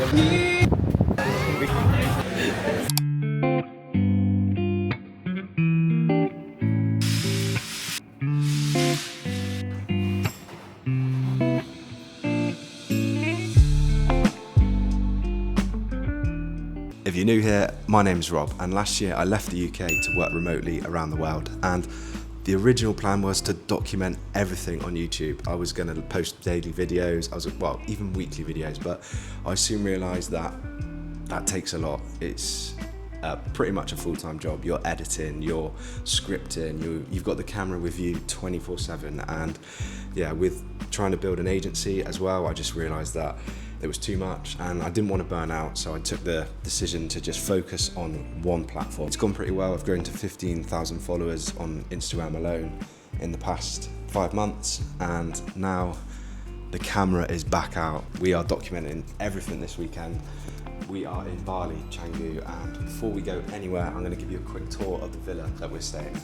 If you're new here, my name's Rob, and last year I left the UK to work remotely around the world, and the original plan was to document everything on YouTube. I was going to post daily videos, even weekly videos, but I soon realised that that takes a lot. It's pretty much a full-time job. You're editing, you're scripting, you've got the camera with you 24/7, and yeah, with trying to build an agency as well, I just realised that it was too much and I didn't want to burn out, so I took the decision to just focus on one platform. It's gone pretty well. I've grown to 15,000 followers on Instagram alone in the past 5 months, and now the camera is back out. We are documenting everything this weekend. We are in Bali, Canggu, and before we go anywhere, I'm going to give you a quick tour of the villa that we're staying.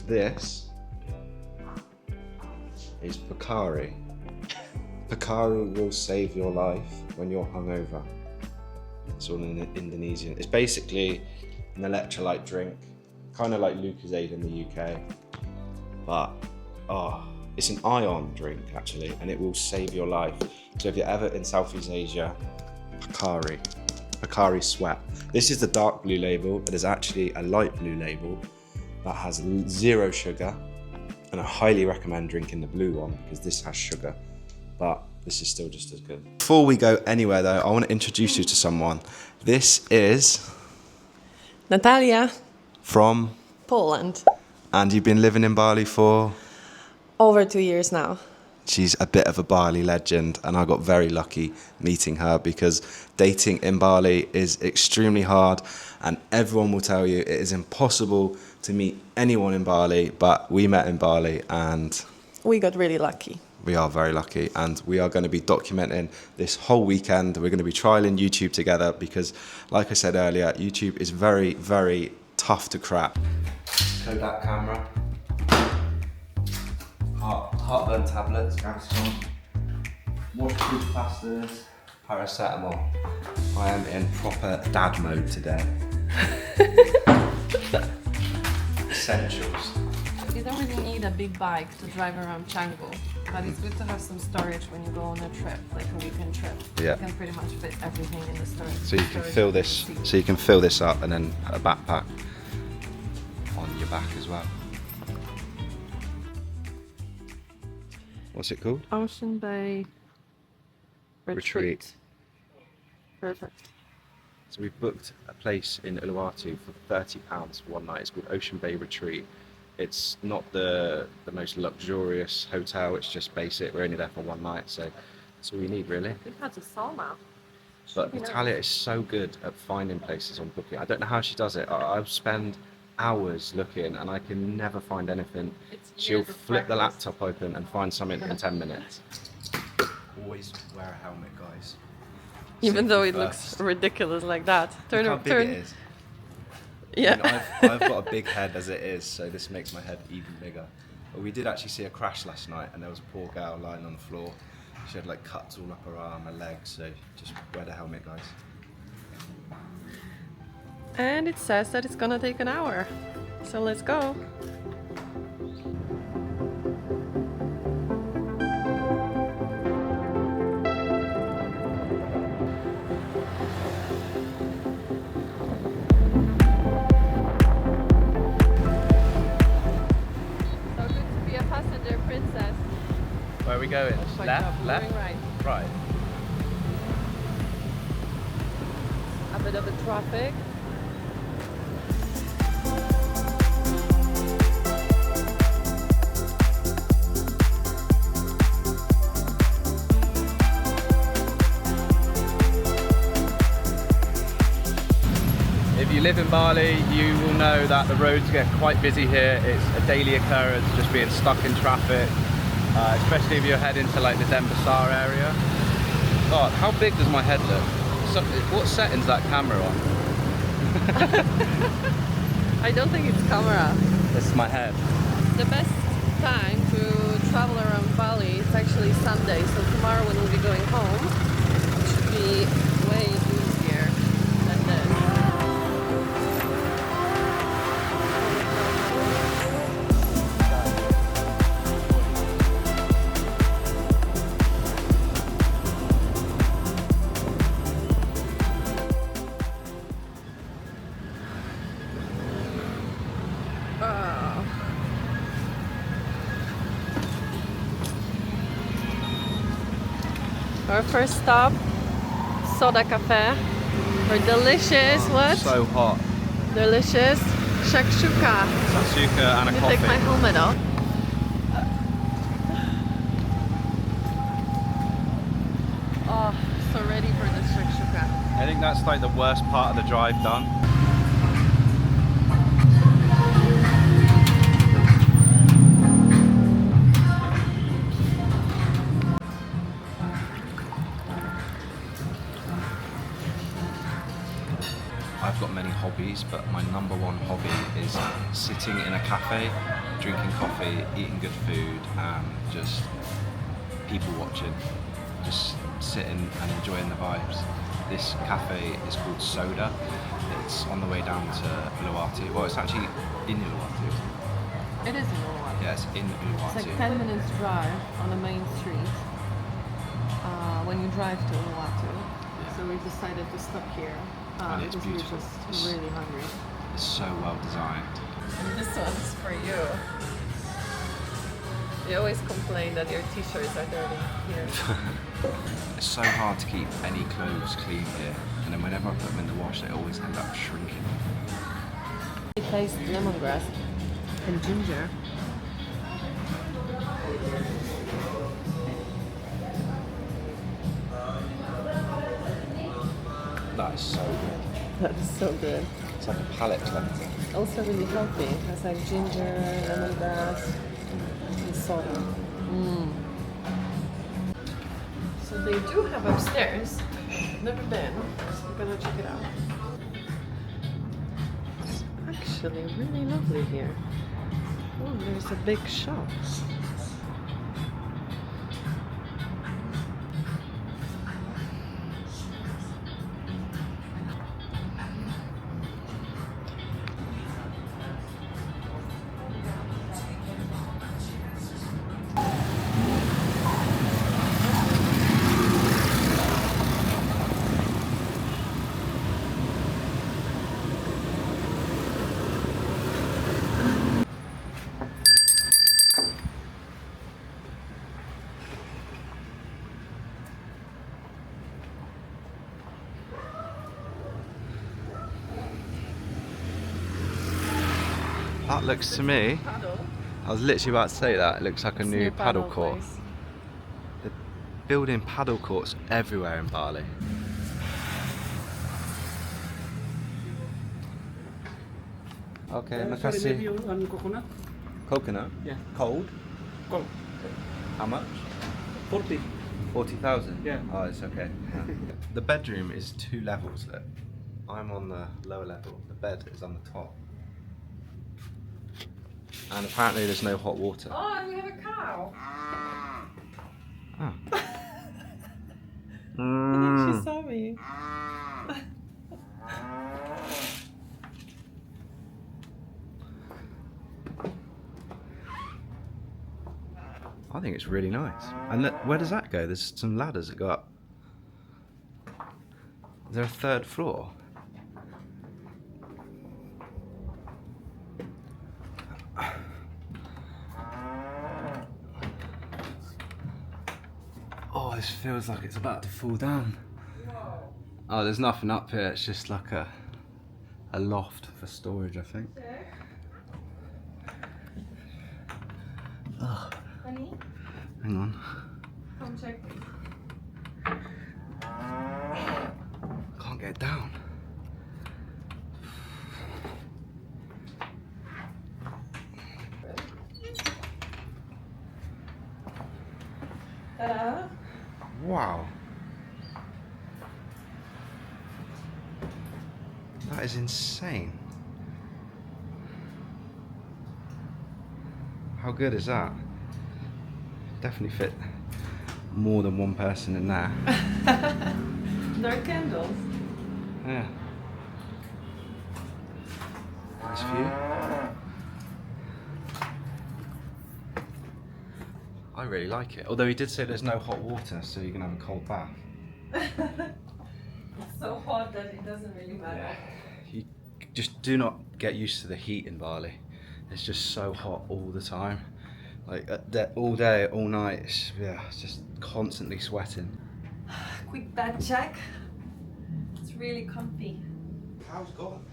This is Pocari. Pocari will save your life when you're hungover. It's all in Indonesian. It's basically an electrolyte drink, kind of like Lucozade in the UK, but it's an ion drink actually, and it will save your life. So if you're ever in Southeast Asia, Pocari Sweat. This is the dark blue label, but there's actually a light blue label that has 0 sugar, and I highly recommend drinking the blue one because this has sugar, but this is still just as good. Before we go anywhere though, I want to introduce you to someone. This is Natalia from Poland. And you've been living in Bali for? Over 2 years now. She's a bit of a Bali legend, and I got very lucky meeting her because dating in Bali is extremely hard, and everyone will tell you it is impossible to meet anyone in Bali, but we met in Bali and we got really lucky. We are very lucky, and we are going to be documenting this whole weekend. We're going to be trialing YouTube together because, like I said earlier, YouTube is very, very tough to crack. Kodak camera. Heartburn tablets, Gaviscon, waterproof plasters, paracetamol. I am in proper dad mode today. Essentials. You don't really need a big bike to drive around Canggu, but it's good to have some storage when you go on a trip, like a weekend trip. Yeah. You can pretty much fit everything in the storage. So you can fill this. So you can fill this up and then put a backpack on your back as well. What's it called? Ocean Bay Retreat. Perfect. So we've booked a place in Uluwatu for £30 for one night. It's called Ocean Bay Retreat. It's not the most luxurious hotel, it's just basic. We're only there for one night, so that's all we need really. We've had a sauna. But Natalia is so good at finding places on Booking. I don't know how she does it. I've spent hours looking and I can never find anything. She'll flip the laptop open and find something in 10 minutes. Always wear a helmet, guys. Even though it looks ridiculous like that. Look how big it is. Yeah. I mean, I've got a big head as it is, so this makes my head even bigger. But we did actually see a crash last night, and there was a poor girl lying on the floor. She had like cuts all up her arm, her legs, so just wear the helmet, guys. And it says that it's gonna take an hour. So let's go. Where are we going? Left? Right. Right. A bit of the traffic. If you live in Bali, you will know that the roads get quite busy here. It's a daily occurrence just being stuck in traffic, especially if you're heading to like the Denpasar area. God, how big does my head look? So, what setting's that camera on? I don't think it's camera. This is my head. The best time to travel around Bali is actually Sunday, so tomorrow when we'll be going home, it should be way easier than this. Our first stop, soda cafe, or delicious, what? So hot. Delicious shakshuka. Satsuka and a Let me coffee. take my helmet off. Oh, so ready for this shakshuka. I think that's like the worst part of the drive done. I've got many hobbies, but my number one hobby is sitting in a cafe, drinking coffee, eating good food, and just people watching, just sitting and enjoying the vibes. This cafe is called Soda. It's on the way down to Uluwatu. Well, it's actually in Uluwatu. It is in Uluwatu. Yeah, it's in Uluwatu. It's like 10 minutes drive on the main street when you drive to Uluwatu. Yeah. So we decided to stop here And it's because we were beautiful. just really hungry. It's so well designed. And this one's for you. You always complain that your t-shirts are dirty here. It's so hard to keep any clothes clean here, and then whenever I put them in the wash, they always end up shrinking. It tastes lemongrass and ginger. That is so good. That is so good. It's like a palate cleanser. Also really healthy. It has like ginger, lemongrass, and soda. So they do have upstairs. Never been. So we're gonna check it out. It's actually really lovely here. Oh, there's a big shop. That looks to me, Paddle. I was literally about to say that, it looks like a new paddle court. place. They're building paddle courts everywhere in Bali. Okay, Sorry, makasih. maybe on coconut? Coconut? Yeah. Cold? Cold. How much? 40. 40,000? Yeah. Oh, it's okay. The bedroom is 2 levels. Look. I'm on the lower level. The bed is on the top. And apparently there's no hot water. Oh, and we have a cow. Oh. She saw me. I think it's really nice. And look, where does that go? There's some ladders that go up. Is there a 3rd floor? Oh, this feels like it's about to fall down. Oh, there's nothing up here. It's just like a loft for storage, I think. Oh, Honey, hang on. come check. Can't get down. Wow. That is insane. How good is that? Definitely fit more than one person in there. There are candles. Yeah. Nice view. I really like it. Although he did say there's no hot water, so you can have a cold bath. It's so hot that it doesn't really matter. You just do not get used to the heat in Bali. It's just so hot all the time. Like all day, all night. It's just constantly sweating. Quick bed check. It's really comfy. Cows gone.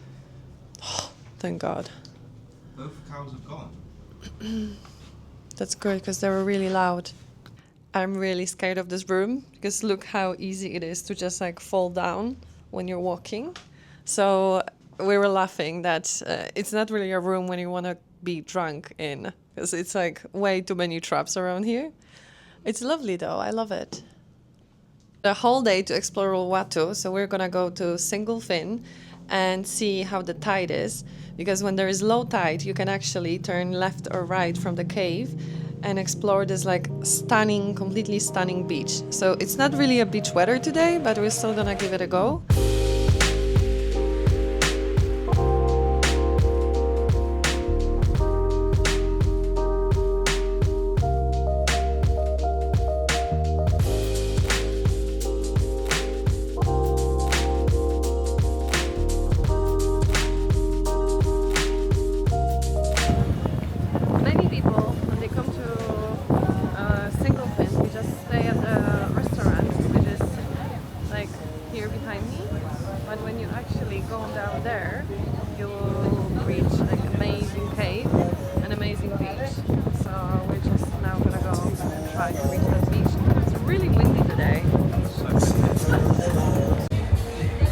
Thank God. Both cows have gone. That's good because they were really loud. I'm really scared of this room because look how easy it is to just like fall down when you're walking. So we were laughing that it's not really a room when you want to be drunk in because it's like way too many traps around here. It's lovely though, I love it. The whole day to explore Uluwatu, so we're gonna go to single fin and see how the tide is, because when there is low tide you can actually turn left or right from the cave and explore this like stunning, completely stunning beach. So it's not really a beach weather today, but we're still gonna give it a go.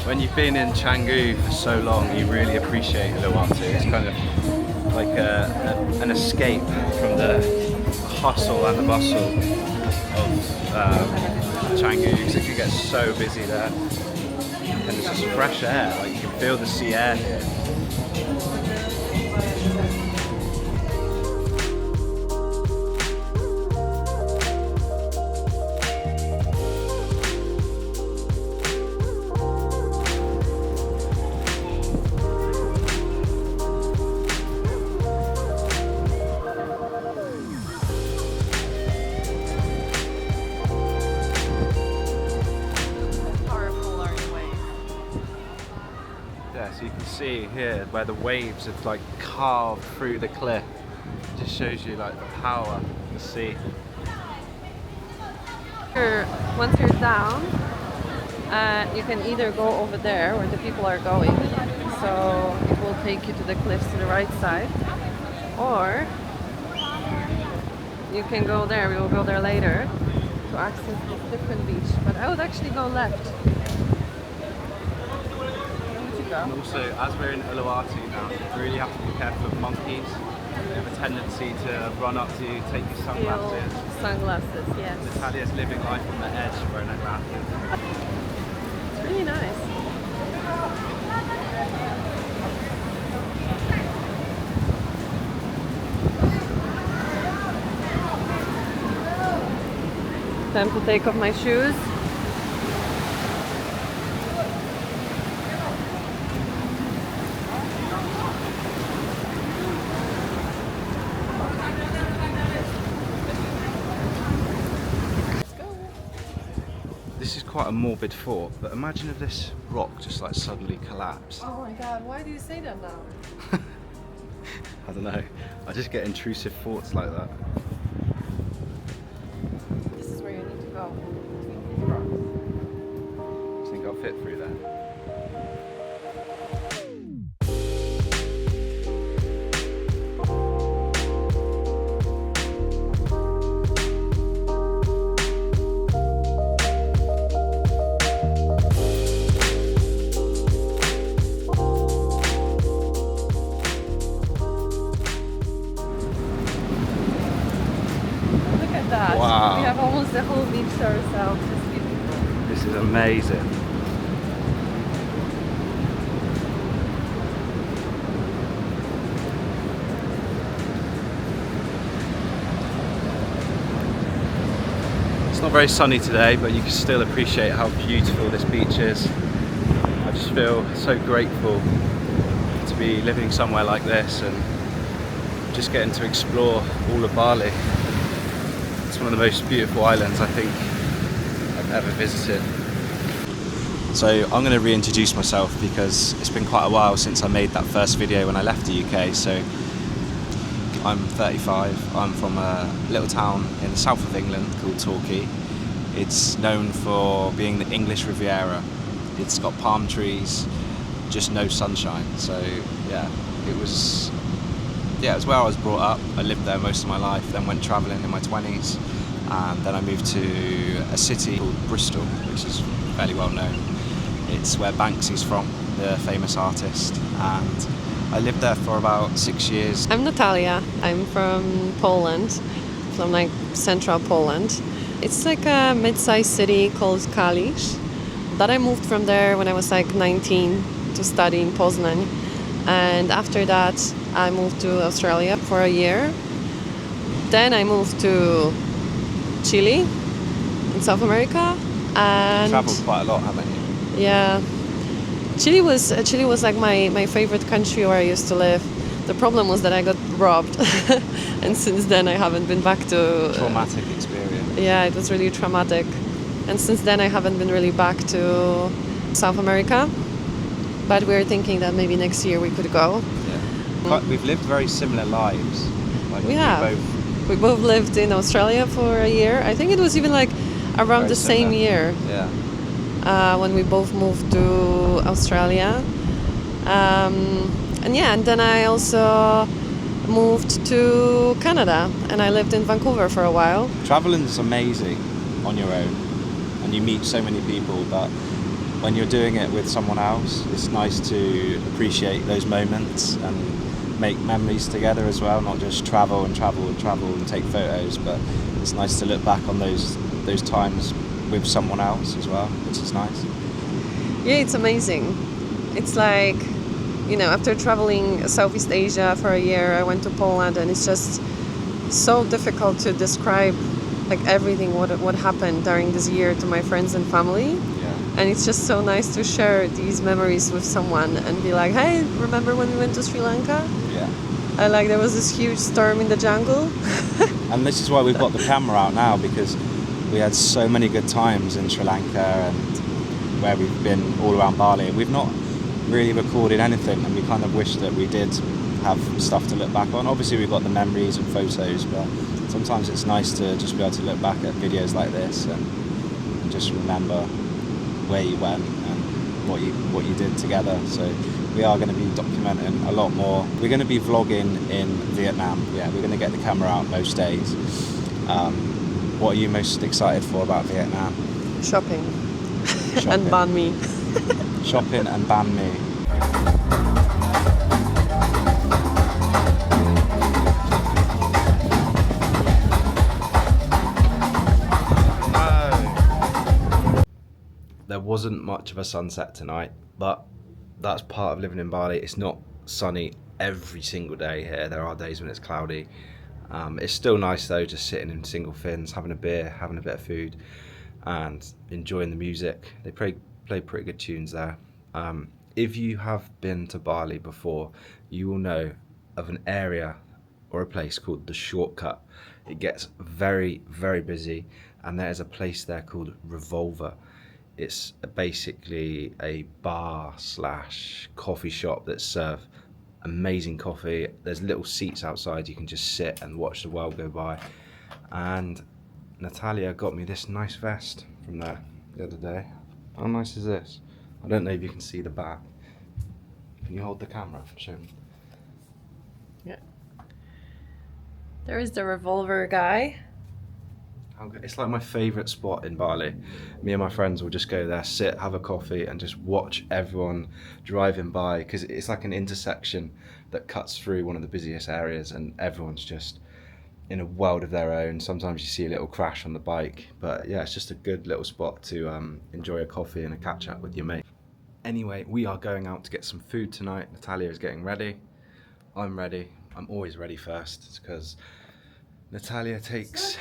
When you've been in Canggu for so long, you really appreciate Uluwatu. It's kind of like an escape from the hustle and the bustle of Canggu, because it can get so busy there. And it's just fresh air, like you can feel the sea air here. So you can see here where the waves have like carved through the cliff. It just shows you like the power of the sea. Once you're down, you can either go over there where the people are going, so it will take you to the cliffs to the right side, or you can go there. We will go there later to access this different beach, but I would actually go left. And also, as we're in Uluwatu now, you really have to be careful of monkeys. They have a tendency to run up to you, take your sunglasses. Sunglasses, yes. Natalia's living life on the edge wearing her glasses. It's really nice. Time to take off my shoes. This is quite a morbid thought, but imagine if this rock just like suddenly collapsed. Oh my god, why do you say that now? I don't know. I just get intrusive thoughts like that. This is where you need to go. Do you think I'll fit through there? Look at at that. Wow. We have almost the whole beach to ourselves. It's beautiful. This is amazing. It's not very sunny today, but you can still appreciate how beautiful this beach is. I just feel so grateful to be living somewhere like this and just getting to explore all of Bali. It's one of the most beautiful islands I think I've ever visited. So I'm going to reintroduce myself because it's been quite a while since I made that first video when I left the UK. So I'm 35. I'm from a little town in the south of England called Torquay. It's known for being the English Riviera. It's got palm trees, just no sunshine. So yeah, it was where I was brought up. I lived there most of my life, then went travelling in my 20s, and then I moved to a city called Bristol, which is fairly well known. It's where Banksy's from, the famous artist, and I lived there for about 6 years. I'm Natalia. I'm from Poland, from like central Poland. It's like a mid-sized city called Kalisz. That I moved from there when I was like 19 to study in Poznań. And after that, I moved to Australia for a year. Then I moved to Chile in South America. And Travelled quite a lot, haven't you? yeah, Chile was like my favorite country where I used to live. The problem was that I got robbed, and since then I haven't been back to. Traumatic experience. Yeah, it was really traumatic, and since then I haven't been really back to South America. But we're thinking that maybe next year we could go. Yeah. We've lived very similar lives. Like Yeah. We both lived in Australia for a year. I think it was even like around Very the same similar. year. Yeah. When we both moved to Australia. And then I also moved to Canada and I lived in Vancouver for a while. Traveling is amazing on your own and you meet so many people, but when you're doing it with someone else, it's nice to appreciate those moments and make memories together as well, not just travel and take photos, but it's nice to look back on those times with someone else as well, which is nice. Yeah, it's amazing. It's like, after traveling Southeast Asia for a year, I went to Poland, and it's just so difficult to describe like everything what happened during this year to my friends and family. Yeah. And it's just so nice to share these memories with someone and be like, hey, remember when we went to Sri Lanka? Yeah. There was this huge storm in the jungle. And this is why we've got the camera out now, because we had so many good times in Sri Lanka and where we've been all around Bali. We've not really recorded anything, and we kind of wish that we did have stuff to look back on. Obviously we've got the memories and photos, but sometimes it's nice to just be able to look back at videos like this and just remember where you went and what you did together. So we are going to be documenting a lot more. We're going to be vlogging in Vietnam. Yeah, we're going to get the camera out most days. What are you most excited for about Vietnam? Shopping. And banh mi. Shopping and banh mi. There wasn't much of a sunset tonight, but that's part of living in Bali. It's not sunny every single day here. There are days when it's cloudy. It's still nice though, just sitting in single fins, having a beer, having a bit of food, and enjoying the music. They play pretty good tunes there. If you have been to Bali before, you will know of an area or a place called the Shortcut. It gets very, very busy, and there's a place there called Revolver. It's basically a bar / coffee shop that serve amazing coffee. There's little seats outside, you can just sit and watch the world go by. And Natalia got me this nice vest from there the other day. How nice is this? I don't know if you can see the back. Can you hold the camera? Show me. Yeah. There is the Revolver guy. It's like my favourite spot in Bali. Me and my friends will just go there, sit, have a coffee, and just watch everyone driving by, because it's like an intersection that cuts through one of the busiest areas, and everyone's just in a world of their own. Sometimes you see a little crash on the bike, but yeah, it's just a good little spot to enjoy a coffee and a catch up with your mate. Anyway, we are going out to get some food tonight. Natalia is getting ready. I'm ready. I'm always ready first because Natalia takes...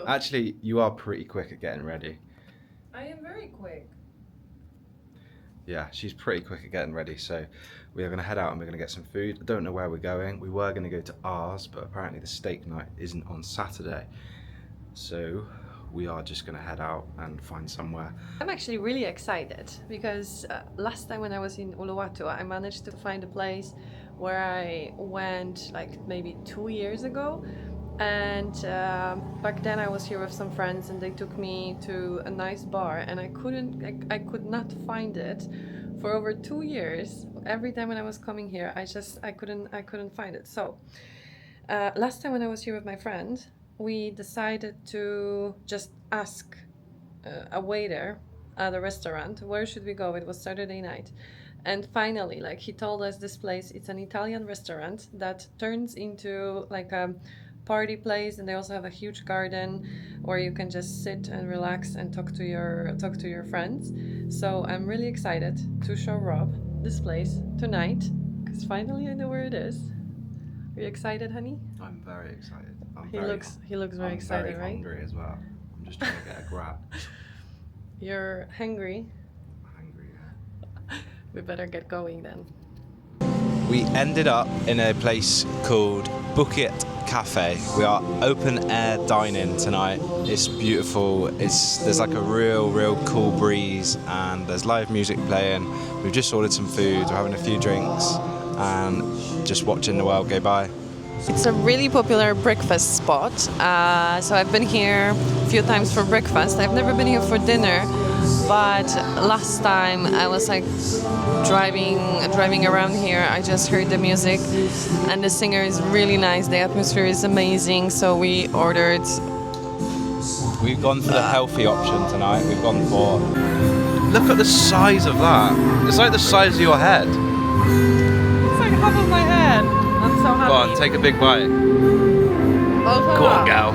Actually, you are pretty quick at getting ready. I am very quick. Yeah, she's pretty quick at getting ready, so we are going to head out and we're going to get some food. I don't know where we're going. We were going to go to ours, but apparently the steak night isn't on Saturday. So we are just going to head out and find somewhere. I'm actually really excited because last time when I was in Uluwatu, I managed to find a place where I went like maybe 2 years ago. And back then I was here with some friends and they took me to a nice bar and I could not find it for over 2 years. Every time when I was coming here, I couldn't find it. So last time when I was here with my friend, we decided to just ask a waiter at a restaurant, where should we go? It was Saturday night. And finally, like, he told us this place, it's an Italian restaurant that turns into like a party place, and they also have a huge garden where you can just sit and relax and talk to your friends. So I'm really excited to show Rob this place tonight because finally I know where it is. Are you excited, honey? I'm very excited. He looks very excited, right? I'm very hungry as well. I'm just trying to get a grab. You're hungry? Hungry, yeah. We better get going then. We ended up in a place called Bukit Cafe. We are open air dining tonight. It's beautiful. There's like a real cool breeze and there's live music playing. We've just ordered some food, we're having a few drinks and just watching the world go by. It's a really popular breakfast spot. So I've been here a few times for breakfast. I've never been here for dinner, but last time I was like driving around here, I just heard the music and the singer is really nice. The atmosphere is amazing. So we ordered. We've gone for the healthy option tonight. We've gone for... Look at the size of that. It's like the size of your head. It's like half of my head. I'm so happy. Go on, take a big bite. Go on, gal.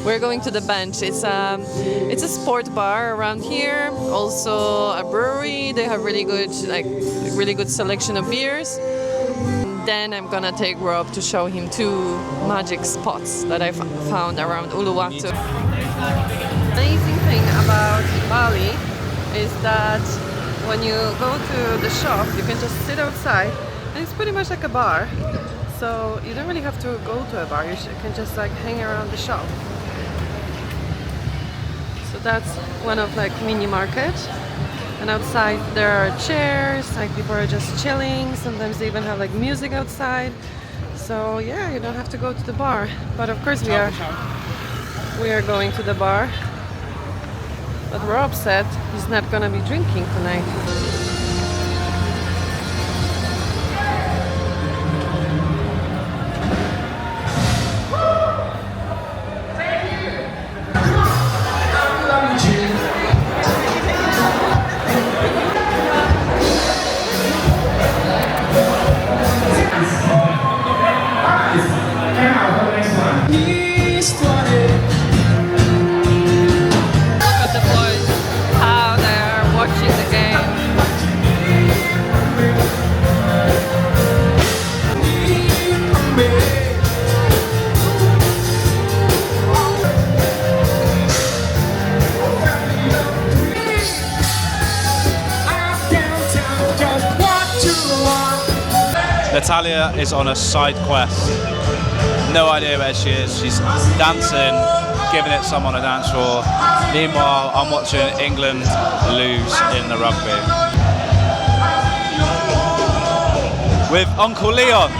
We're going to the bench. It's a sport bar around here. Also a brewery. They have really good selection of beers. Then I'm gonna take Rob to show him 2 magic spots that I found around Uluwatu. Amazing thing about Bali is that when you go to the shop, you can just sit outside and it's pretty much like a bar. So you don't really have to go to a bar, you can just like hang around the shop. So that's one of like mini market. And outside there are chairs, like people are just chilling. Sometimes they even have like music outside. So yeah, you don't have to go to the bar. But of course we are going to the bar. But Rob said he's not gonna be drinking tonight. Natalia is on a side quest. No idea where she is. She's dancing, giving it some on a dance floor. Meanwhile, I'm watching England lose in the rugby. With Uncle Leon.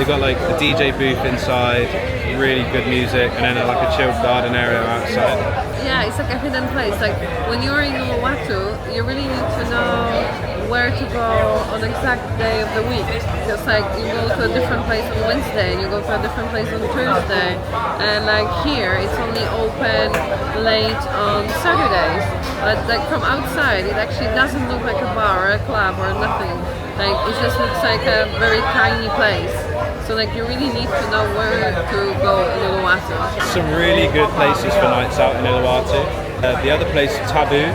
They've got like a DJ booth inside, really good music, and then like a chilled garden area outside. Yeah, it's like a hidden place. Like when you're in Uluwatu, you really need to know where to go on the exact day of the week. Because like you go to a different place on Wednesday and you go to a different place on Thursday. And like here, it's only open late on Saturdays. But like from outside, it actually doesn't look like a bar or a club or nothing. Like it just looks like a very tiny place. So like you really need to know where to go in Uluwatu. Some really good places for nights out in Uluwatu. The other place, Taboo,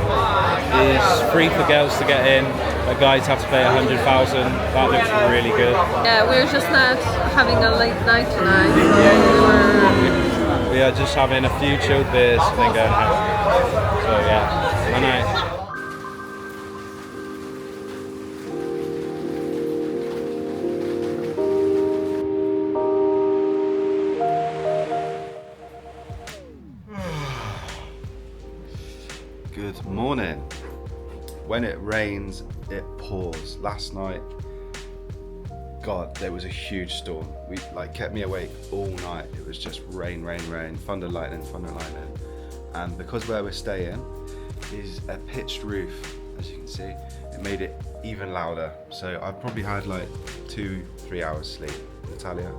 is free for girls to get in, but guys have to pay 100,000. That looks really good. Yeah, we're just not having a late night tonight. We are just having a few chilled beers and then going home. So yeah, a night. Good morning. When it rains, it pours. Last night, God, there was a huge storm. We kept me awake all night. It was just rain, thunder, lightning. And because where we're staying is a pitched roof, as you can see, it made it even louder. So I've probably had like 2-3 hours sleep. Natalia,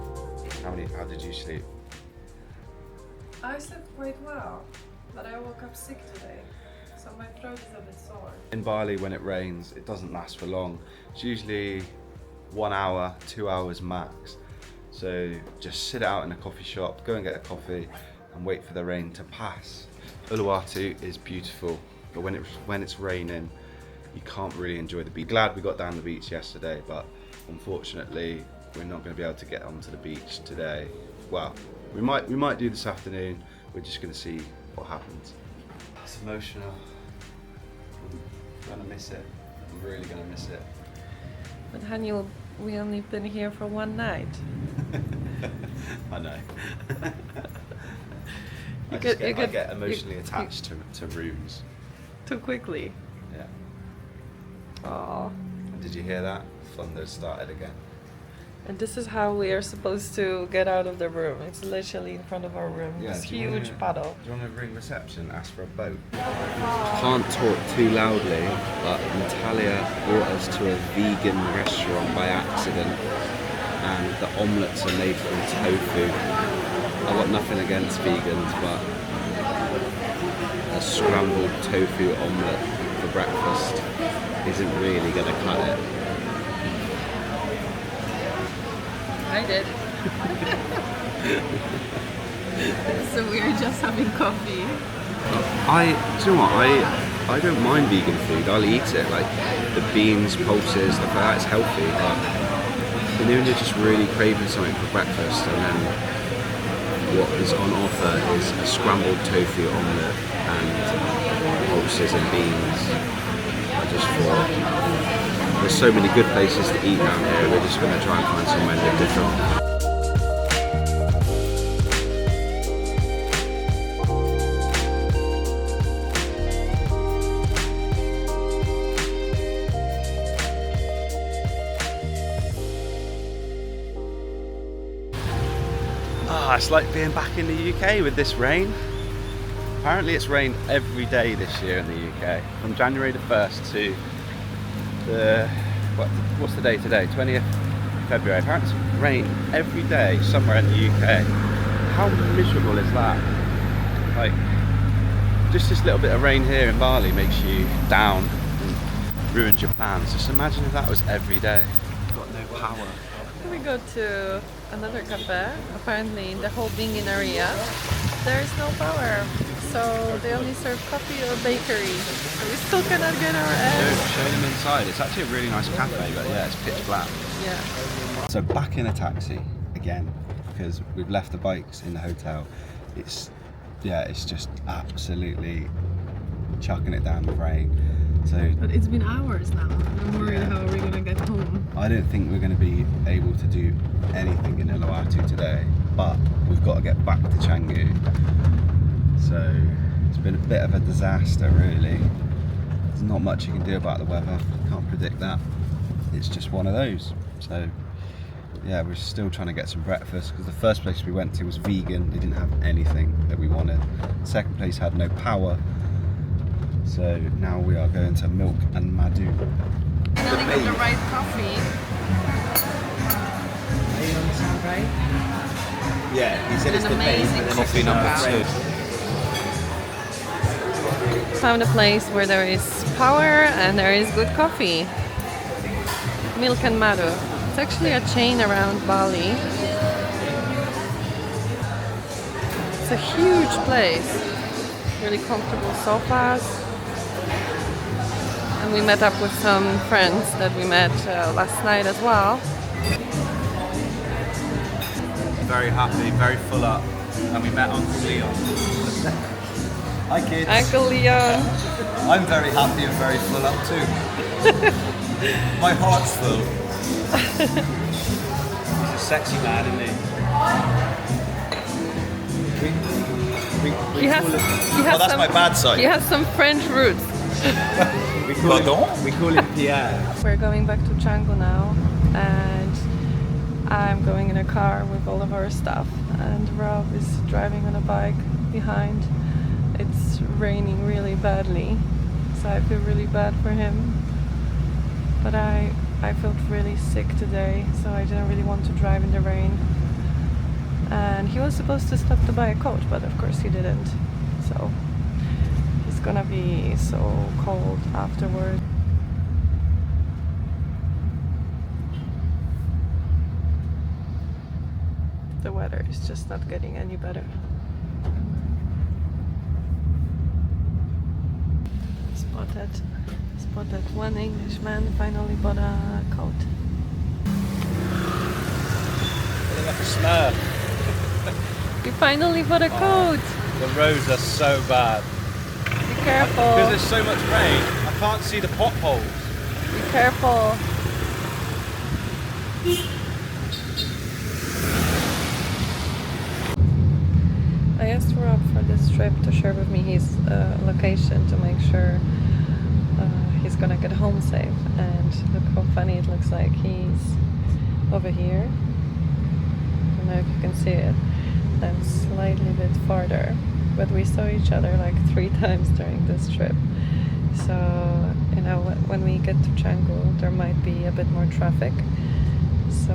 how did you sleep? I slept quite well, but I woke up sick today, so my throat is a bit sore. In Bali, when it rains, it doesn't last for long. It's usually 1 hour, 2 hours max. So just sit out in a coffee shop, go and get a coffee and wait for the rain to pass. Uluwatu is beautiful, but when it's raining, you can't really enjoy the beach. Glad we got down the beach yesterday, but unfortunately, we're not going to be able to get onto the beach today. Well, we might do this afternoon. We're just going to see what happens. It's emotional. I'm gonna miss it. I'm really gonna miss it. But honey, we only been here for one night. I know. I get get emotionally attached to rooms. Too quickly. Yeah. Oh. Did you hear that? Thunder started again. And this is how we are supposed to get out of the room. It's literally in front of our room. Yeah, This do you huge wanna- puddle. Do you want to ring reception? Ask for a boat. Can't talk too loudly, but Natalia brought us to a vegan restaurant by accident, and the omelettes are made from tofu. I've got nothing against vegans, but a scrambled tofu omelette for breakfast isn't really going to cut it. I did. So we're just having coffee. Do you know what? I don't mind vegan food. I'll eat it, like the beans, pulses, stuff like that. It's healthy, but when you're just really craving something for breakfast, and then what is on offer is a scrambled tofu omelette and pulses and beans. I just thought there's so many good places to eat down here. We're just going to try and find somewhere a bit different. It's like being back in the UK with this rain. Apparently it's rained every day this year in the UK, from January the 1st to what's the day today? 20th February. Apparently it's rained every day somewhere in the UK. How miserable is that? Like, just this little bit of rain here in Bali makes you down and ruins your plans. Just imagine if that was every day. You've got no power. We go to another cafe. Apparently in the whole Bingin area there is no power, so they only serve coffee or bakery, so we still cannot get our eggs. Show them inside. It's actually a really nice cafe, but yeah, it's pitch black. Yeah. So back in a taxi again, because we've left the bikes in the hotel. It's just absolutely chucking it down with rain. So But it's been hours now. I'm worried how we're gonna get home. I don't think we're going to be able to do anything in Uluwatu today, but we've got to get back to Canggu. So it's been a bit of a disaster, really. There's not much you can do about the weather. Can't predict that. It's just one of those. So Yeah, we're still trying to get some breakfast because the first place we went to was vegan. They didn't have anything that we wanted. Second place had no power. So now we are going to Milk and Madhu. Finally got the right coffee. Are you on the sound right? Yeah, he said it's the amazing base, coffee number 2. Found a place where there is power and there is good coffee. Milk and Madhu. It's actually a chain around Bali. It's a huge place. Really comfortable sofas. And we met up with some friends that we met last night as well. Very happy, very full up, and we met Uncle Leon. Hi kids. Uncle Leon. I'm very happy and very full up too. My heart's full. He's a sexy man, isn't he? He has that's some, my bad side. He has some French roots. We call him Pierre. We're going back to Canggu now, and I'm going in a car with all of our stuff, and Rob is driving on a bike behind. It's raining really badly, so I feel really bad for him. But I felt really sick today, so I didn't really want to drive in the rain. And he was supposed to stop to buy a coat, but of course he didn't. So he's gonna be so cold afterward. The weather is just not getting any better. Spotted one Englishman finally bought a coat. Looking like a smurf. You finally bought a coat! The roads are so bad. Be careful! Because there's so much rain, I can't see the potholes. Be careful! I asked Rob for this trip to share with me his location to make sure he's gonna get home safe. And look how funny it looks like. He's over here. I don't know if you can see it. I'm slightly bit farther, but we saw each other like 3 times during this trip. So, you know, when we get to Canggu, there might be a bit more traffic. So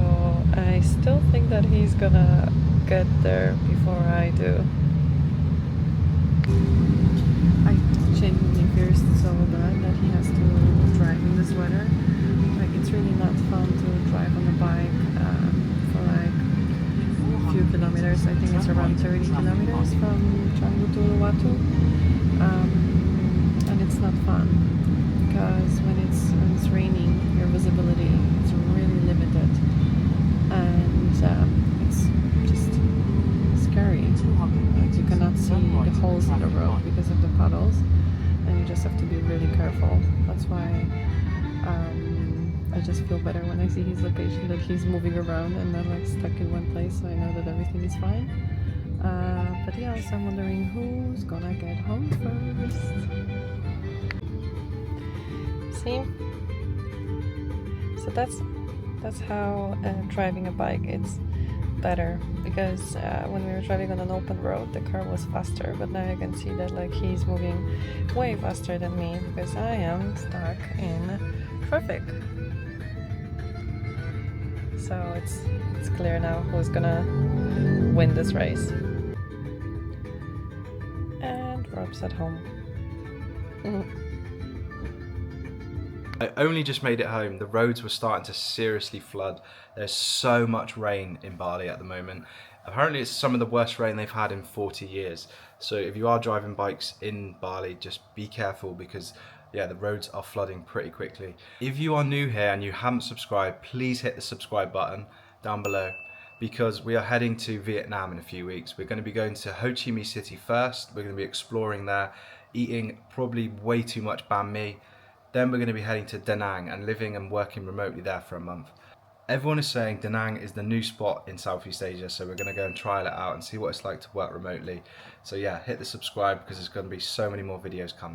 I still think that he's gonna get there before I do. I genuinely fear so bad that he has to drive in this weather. Like, it's really not fun to drive on a bike for like a few kilometers. I think it's around 30 kilometers from Canggu to Uluwatu. And it's not fun because when it's raining, your visibility is really limited. And it's just scary. Like, you cannot see the holes in the road because of the puddles, and you just have to be really careful. That's why I just feel better when I see his location, that he's moving around and not like stuck in one place, so I know that everything is fine. But yeah, so I'm wondering who's gonna get home first. See? So that's how driving a bike it's better, because when we were driving on an open road the car was faster, but now I can see that like he's moving way faster than me because I am stuck in traffic. So it's clear now who's gonna win this race. And Rob's at home. I only just made it home. The roads were starting to seriously flood. There's so much rain in Bali at the moment. Apparently it's some of the worst rain they've had in 40 years. So if you are driving bikes in Bali, just be careful because yeah, the roads are flooding pretty quickly. If you are new here and you haven't subscribed, please hit the subscribe button down below, because we are heading to Vietnam in a few weeks. We're going to be going to Ho Chi Minh City first. We're going to be exploring there, eating probably way too much banh mi. Then we're going to be heading to Da Nang and living and working remotely there for a month. Everyone is saying Da Nang is the new spot in Southeast Asia, so we're going to go and trial it out and see what it's like to work remotely. So yeah, hit the subscribe because there's going to be so many more videos coming.